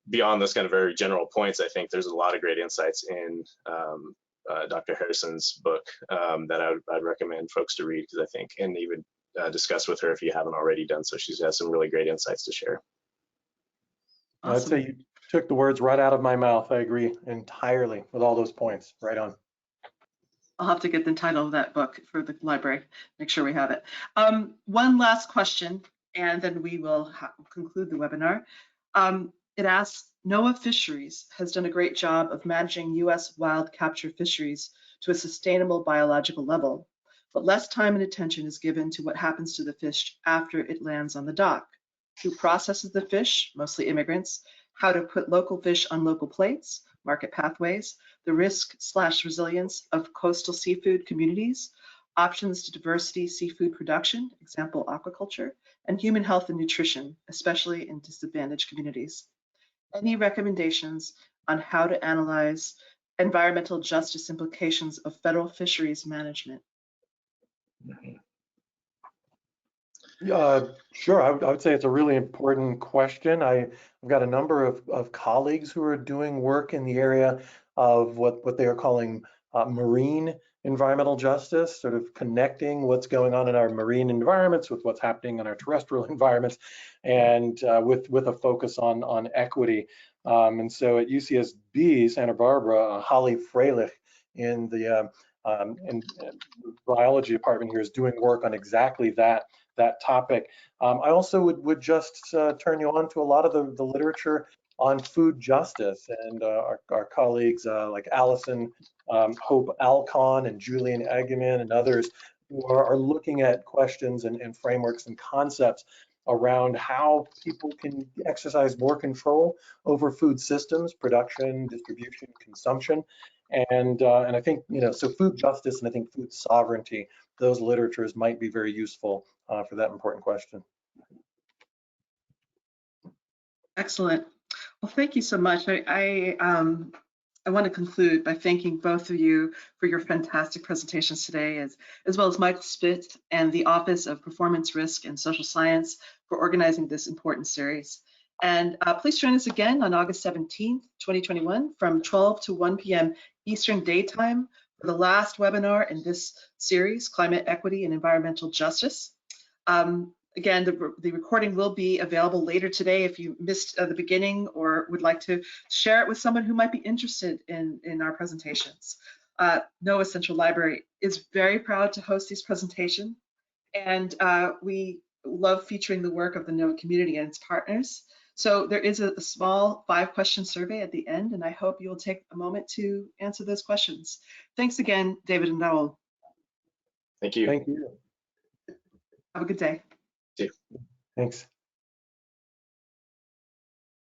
beyond those kind of very general points, I think there's a lot of great insights in Dr. Harrison's book that I'd recommend folks to read, because I think, and even discuss with her if you haven't already done so. She's got some really great insights to share. Awesome. I'd say you took the words right out of my mouth. I agree entirely with all those points. Right on. I'll have to get the title of that book for the library, make sure we have it. One last question, and then we will conclude the webinar. It asks, NOAA Fisheries has done a great job of managing U.S. wild capture fisheries to a sustainable biological level, but less time and attention is given to what happens to the fish after it lands on the dock. Who processes the fish, mostly immigrants, how to put local fish on local plates, market pathways, the risk/resilience of coastal seafood communities, options to diversity seafood production, example aquaculture, and human health and nutrition, especially in disadvantaged communities. Any recommendations on how to analyze environmental justice implications of federal fisheries management? Sure, I would say it's a really important question. I've got a number of colleagues who are doing work in the area of what they are calling marine environmental justice, sort of connecting what's going on in our marine environments with what's happening in our terrestrial environments, and with a focus on equity. And so at UCSB, Santa Barbara, Holly Freilich in the biology department here is doing work on exactly that topic. I also would just turn you on to a lot of the literature on food justice, and our colleagues like Allison Hope Alcon and Julian Eggeman and others who are looking at questions and frameworks and concepts around how people can exercise more control over food systems, production, distribution, consumption. And I think, so food justice and I think food sovereignty, those literatures might be very useful for that important question. Excellent. Well, thank you so much. I want to conclude by thanking both of you for your fantastic presentations today, as well as Michael Spitz and the Office of Performance Risk and Social Science for organizing this important series. And please join us again on August 17th, 2021 from 12 to 1 p.m. Eastern Daytime for the last webinar in this series, Climate Equity and Environmental Justice. Again, the recording will be available later today if you missed the beginning or would like to share it with someone who might be interested in our presentations. NOAA Central Library is very proud to host these presentations, and we love featuring the work of the NOAA community and its partners. So there is a small 5-question survey at the end, and I hope you'll take a moment to answer those questions. Thanks again, David and Raoul. Thank you. Thank you. Have a good day. Thanks.